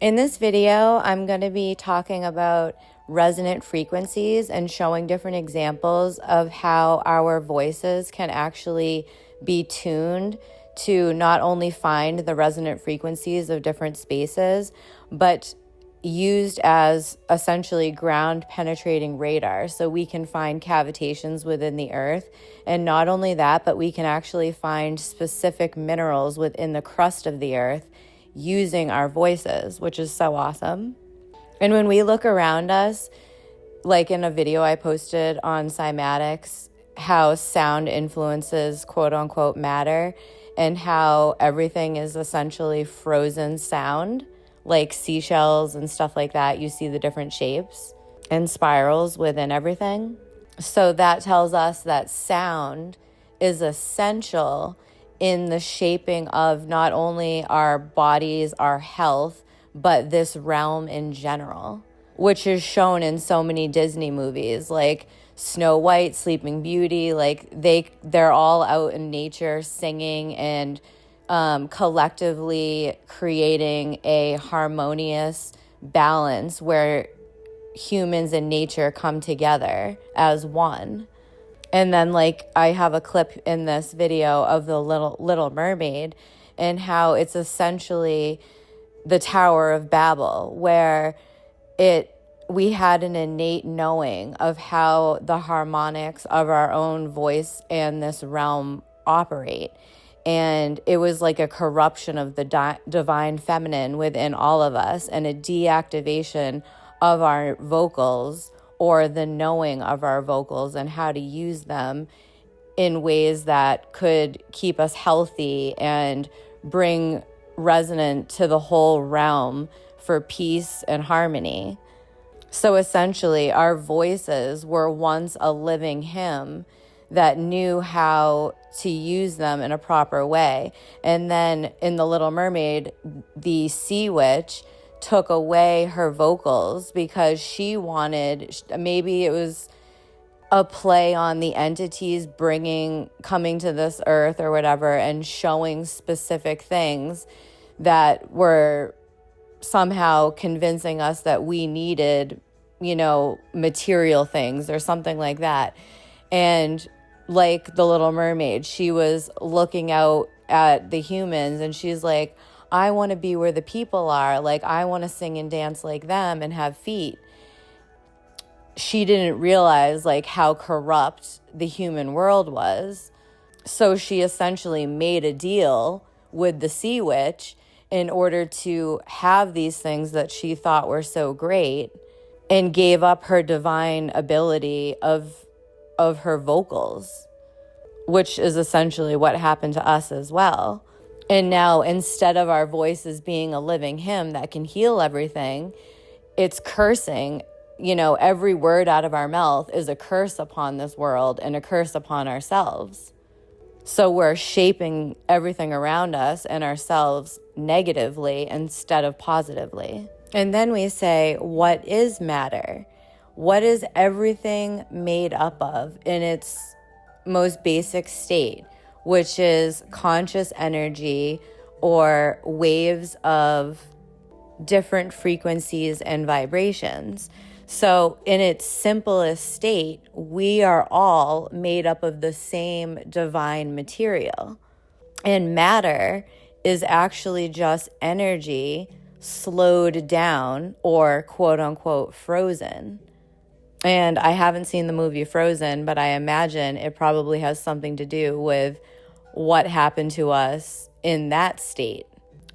In this video, I'm going to be talking about resonant frequencies and showing different examples of how our voices can actually be tuned to not only find the resonant frequencies of different spaces, but used as essentially ground penetrating radar. So we can find cavitations within the earth. And not only that, but we can actually find specific minerals within the crust of the earth using our voices, which is so awesome. And when we look around us, like in a video I posted on cymatics, how sound influences quote unquote matter, and how everything is essentially frozen sound, like seashells and stuff like that. You see the different shapes and spirals within everything. So that tells us that sound is essential in the shaping of not only our bodies, our health, but this realm in general, which is shown in so many Disney movies like Snow White, Sleeping Beauty. Like they're all out in nature singing and collectively creating a harmonious balance where humans and nature come together as one. And then like I have a clip in this video of the Little Mermaid and how it's essentially the Tower of Babel, where we had an innate knowing of how the harmonics of our own voice and this realm operate. And it was like a corruption of the divine feminine within all of us and a deactivation of our vocals, or the knowing of our vocals and how to use them in ways that could keep us healthy and bring resonant to the whole realm for peace and harmony. So essentially, our voices were once a living hymn that knew how to use them in a proper way. And then in The Little Mermaid, the sea witch took away her vocals because she wanted, maybe it was a play on the entities coming to this earth or whatever and showing specific things that were somehow convincing us that we needed, material things or something like that. And like the Little Mermaid, she was looking out at the humans and she's like, I want to be where the people are. Like, I want to sing and dance like them and have feet. She didn't realize like how corrupt the human world was. So she essentially made a deal with the sea witch in order to have these things that she thought were so great, and gave up her divine ability of her vocals, which is essentially what happened to us as well. And now instead of our voices being a living hymn that can heal everything, it's cursing. Every word out of our mouth is a curse upon this world and a curse upon ourselves. So we're shaping everything around us and ourselves negatively instead of positively. And then we say, what is matter? What is everything made up of in its most basic state, which is conscious energy or waves of different frequencies and vibrations. So in its simplest state, we are all made up of the same divine material. And matter is actually just energy slowed down or quote unquote frozen. And I haven't seen the movie Frozen, but I imagine it probably has something to do with what happened to us in that state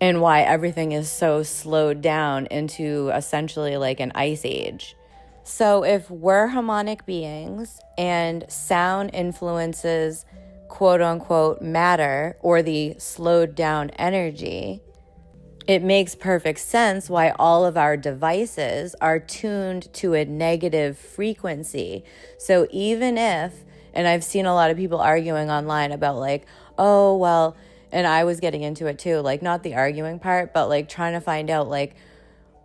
and why everything is so slowed down into essentially like an ice age. So if we're harmonic beings and sound influences quote unquote matter or the slowed down energy, it makes perfect sense why all of our devices are tuned to a negative frequency. So even if, and I've seen a lot of people arguing online about like, oh, well, and I was getting into it too, like not the arguing part, but like trying to find out like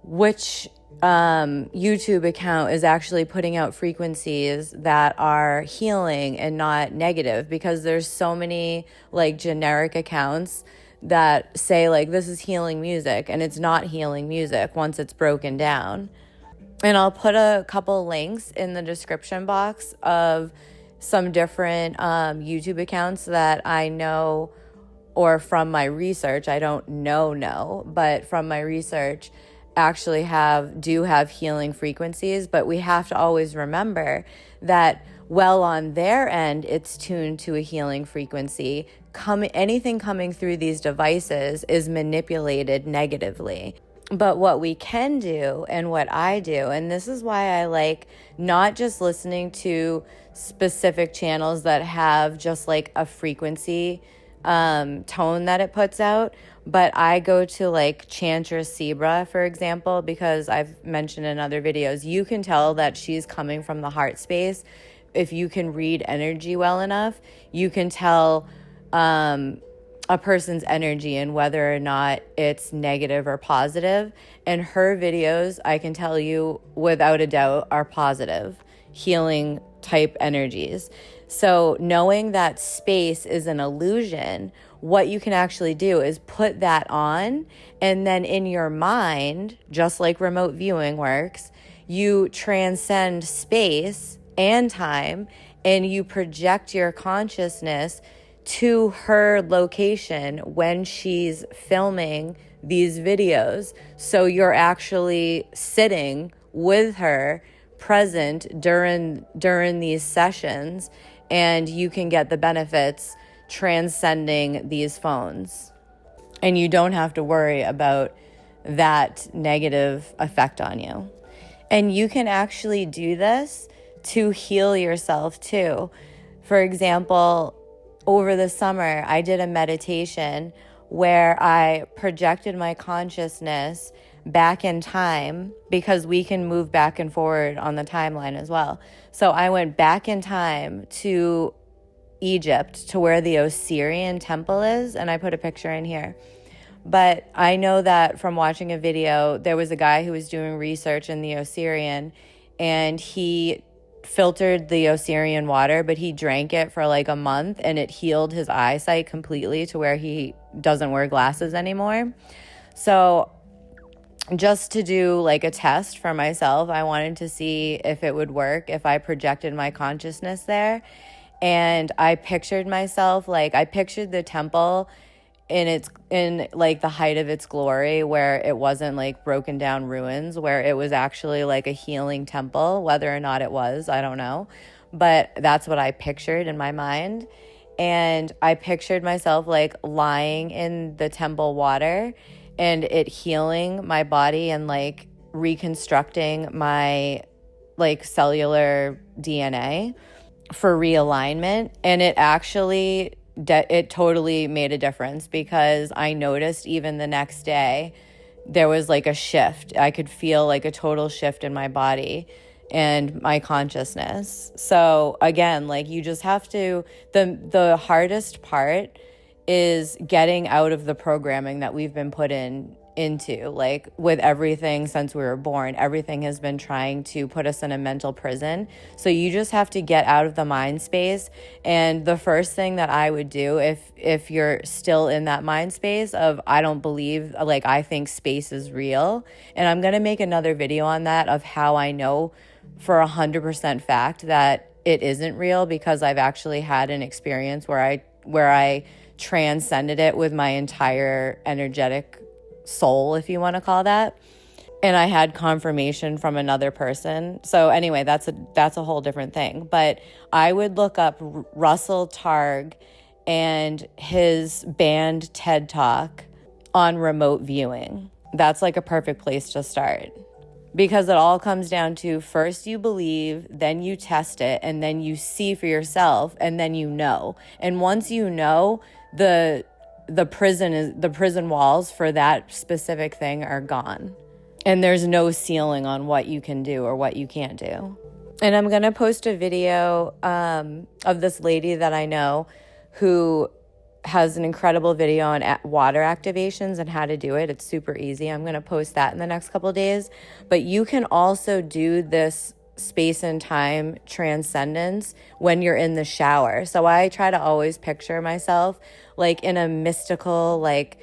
which YouTube account is actually putting out frequencies that are healing and not negative, because there's so many like generic accounts that say like this is healing music, and it's not healing music once it's broken down. And I'll put a couple links in the description box of some different YouTube accounts that I know, or from my research, I don't know, but from my research actually do have healing frequencies. But we have to always remember that on their end, it's tuned to a healing frequency. Anything coming through these devices is manipulated negatively. But what we can do, and what I do, and this is why I like not just listening to specific channels that have just like a frequency tone that it puts out, but I go to like Chantress Sebra, for example, because I've mentioned in other videos, you can tell that she's coming from the heart space. If you can read energy well enough, you can tell a person's energy and whether or not it's negative or positive. And her videos, I can tell you without a doubt, are positive, healing type energies. So knowing that space is an illusion, what you can actually do is put that on, and then in your mind, just like remote viewing works, you transcend space and time, and you project your consciousness to her location when she's filming these videos. So you're actually sitting with her, present during these sessions, and you can get the benefits transcending these phones. And you don't have to worry about that negative effect on you. And you can actually do this to heal yourself too. For example, over the summer, I did a meditation where I projected my consciousness back in time, because we can move back and forward on the timeline as well. So I went back in time to Egypt, to where the Osirian temple is, and I put a picture in here. But I know that from watching a video, there was a guy who was doing research in the Osirian, and he filtered the Osirian water, but he drank it for like a month, and it healed his eyesight completely to where he doesn't wear glasses anymore. So just to do like a test for myself, I wanted to see if it would work if I projected my consciousness there. And I pictured myself, like I pictured the temple in like the height of its glory, where it wasn't like broken down ruins, where it was actually like a healing temple. Whether or not it was, I don't know, but that's what I pictured in my mind. And I pictured myself like lying in the temple water, and it healing my body and like reconstructing my like cellular DNA for realignment. And it actually it totally made a difference, because I noticed even the next day there was like a shift. I could feel like a total shift in my body and my consciousness. So again, like you just have to, the hardest part is getting out of the programming that we've been put into, like with everything since we were born. Everything has been trying to put us in a mental prison. So you just have to get out of the mind space. And the first thing that I would do, if you're still in that mind space of I don't believe, like I think space is real, and I'm going to make another video on that, of how I know for 100% fact that it isn't real, because I've actually had an experience where I transcended it with my entire energetic soul, if you want to call that. And I had confirmation from another person. So anyway, that's a whole different thing. But I would look up Russell Targ and his band TED Talk on remote viewing. That's like a perfect place to start, because it all comes down to first you believe, then you test it, and then you see for yourself, and then you know. And once you know, the prison walls for that specific thing are gone. And there's no ceiling on what you can do or what you can't do. And I'm going to post a video of this lady that I know who has an incredible video on water activations and how to do it. It's super easy. I'm going to post that in the next couple of days. But you can also do this space and time transcendence when you're in the shower. So I try to always picture myself like in a mystical, like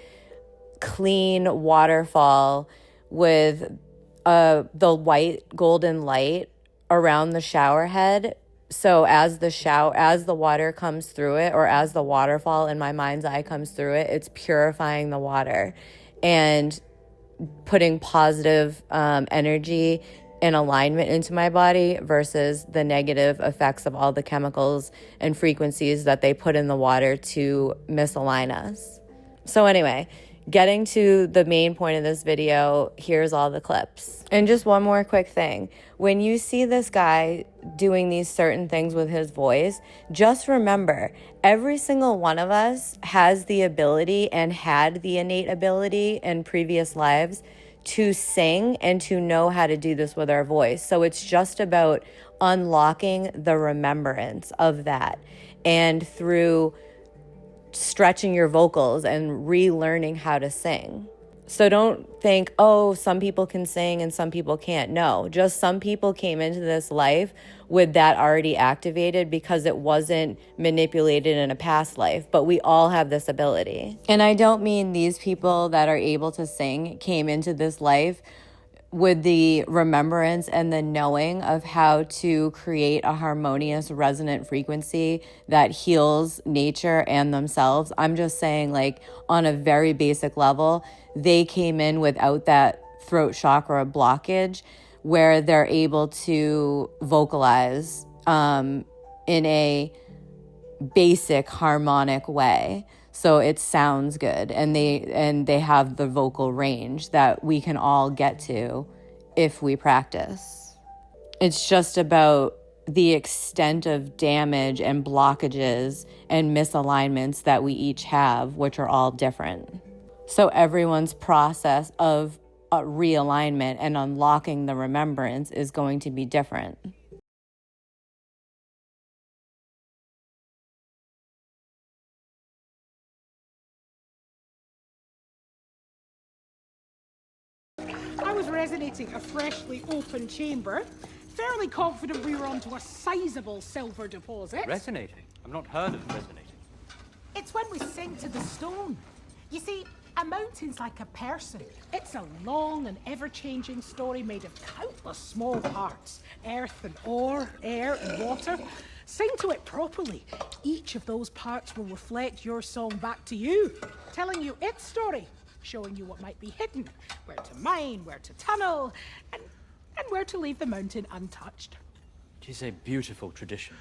clean waterfall with the white golden light around the shower head. So as the water comes through it, or as the waterfall in my mind's eye comes through it, it's purifying the water and putting positive energy and alignment into my body versus the negative effects of all the chemicals and frequencies that they put in the water to misalign us. So anyway, getting to the main point of this video, here's all the clips. And just one more quick thing. When you see this guy doing these certain things with his voice, just remember, every single one of us has the ability and had the innate ability in previous lives to sing and to know how to do this with our voice. So it's just about unlocking the remembrance of that. And through stretching your vocals and relearning how to sing. So don't think, oh, some people can sing and some people can't. No, just some people came into this life with that already activated because it wasn't manipulated in a past life. But we all have this ability. And I don't mean these people that are able to sing came into this life with the remembrance and the knowing of how to create a harmonious resonant frequency that heals nature and themselves. I'm just saying, like, on a very basic level, they came in without that throat chakra blockage where they're able to vocalize in a basic harmonic way. So it sounds good, and they have the vocal range that we can all get to if we practice. It's just about the extent of damage and blockages and misalignments that we each have, which are all different. So everyone's process of realignment and unlocking the remembrance is going to be different. I was resonating a freshly opened chamber, fairly confident we were onto a sizable silver deposit. Resonating? I've not heard of resonating. It's when we sing to the stone. You see, a mountain's like a person. It's a long and ever-changing story made of countless small parts. Earth and ore, air and water. Sing to it properly. Each of those parts will reflect your song back to you, telling you its story, showing you what might be hidden, where to mine, where to tunnel, and where to leave the mountain untouched. It is a beautiful tradition.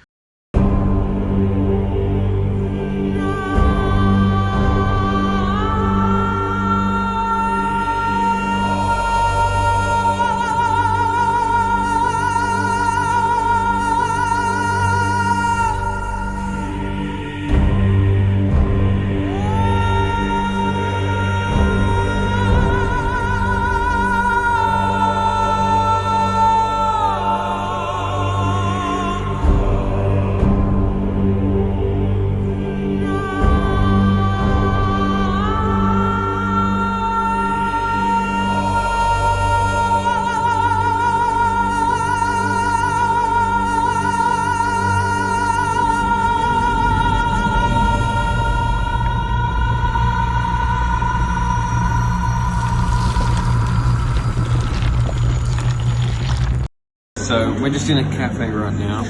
So we're just in a cafe right now,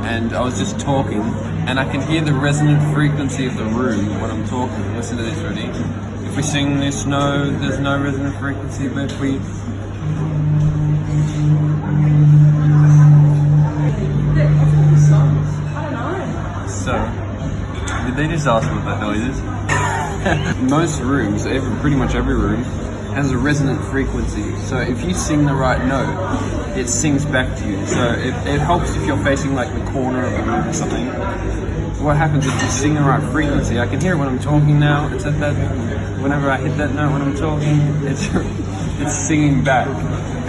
and I was just talking, and I can hear the resonant frequency of the room when I'm talking. Listen to this, ready? If we sing this note, there's no resonant frequency, but if we... So, did they just ask what that noise is? Most rooms, pretty much every room, has a resonant frequency. So if you sing the right note, it sings back to you. So it helps if you're facing like the corner of a room or something. What happens if you sing the right frequency? I can hear it when I'm talking now. It's at that, whenever I hit that note when I'm talking, it's singing back.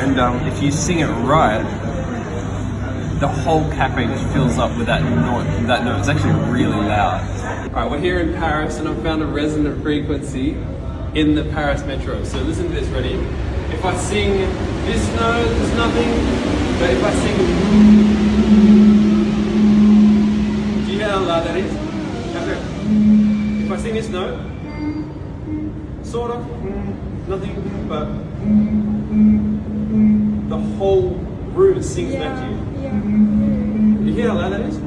And if you sing it right, the whole cafe just fills up with that note. It's actually really loud. Alright, we're here in Paris and I've found a resonant frequency in the Paris metro. So listen to this, ready? If I sing this note, there's nothing. But if I sing, do you know how loud that is? If I sing this note, sort of, nothing, but the whole room sings back to you. You hear how loud that is?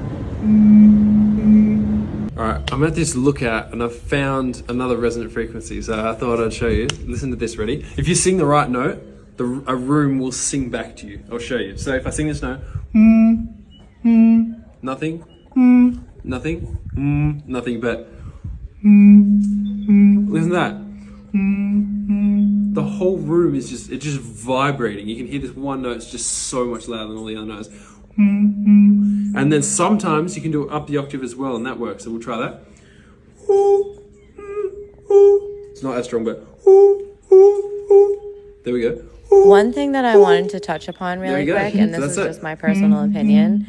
Alright, I'm at this lookout and I've found another resonant frequency, so I thought I'd show you. Listen to this, ready? If you sing the right note, a room will sing back to you. I'll show you. So if I sing this note, nothing, nothing, nothing, but listen to that. The whole room is just vibrating. You can hear this one note, it's just so much louder than all the other notes. And then sometimes you can do it up the octave as well, and that works. So we'll try that. It's not as strong, but there we go. One thing that I wanted to touch upon really quick, and this is just my personal opinion,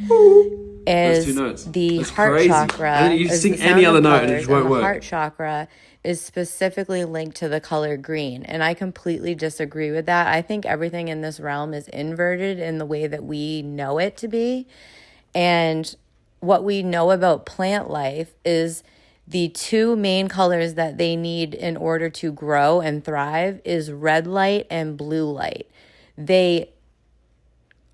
is the heart chakra. And then you sing any other note and it just won't work. The heart chakra is specifically linked to the color green, and I completely disagree with that. I think everything in this realm is inverted in the way that we know it to be. And what we know about plant life is the two main colors that they need in order to grow and thrive is red light and blue light. They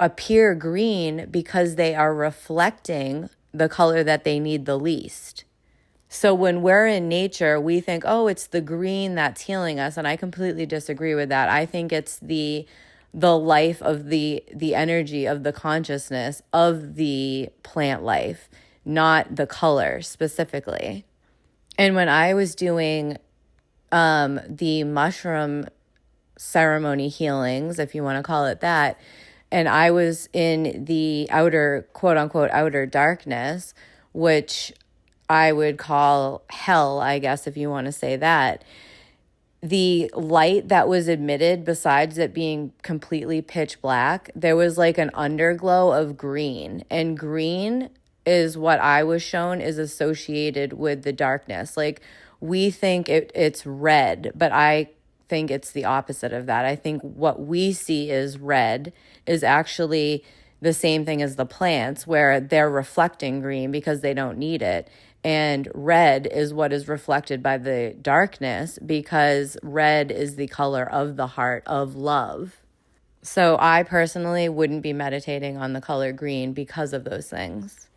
appear green because they are reflecting the color that they need the least. So when we're in nature, we think, oh, it's the green that's healing us. And I completely disagree with that. I think it's the life of the energy of the consciousness of the plant life, not the color specifically. And when I was doing the mushroom ceremony healings, if you want to call it that, and I was in the outer, quote unquote, outer darkness, which I would call hell, I guess, if you want to say that. The light that was emitted, besides it being completely pitch black, there was like an underglow of green. And green is what I was shown is associated with the darkness. Like we think it's red, but I think it's the opposite of that. I think what we see is red is actually the same thing as the plants, where they're reflecting green because they don't need it. And red is what is reflected by the darkness because red is the color of the heart of love. So I personally wouldn't be meditating on the color green because of those things.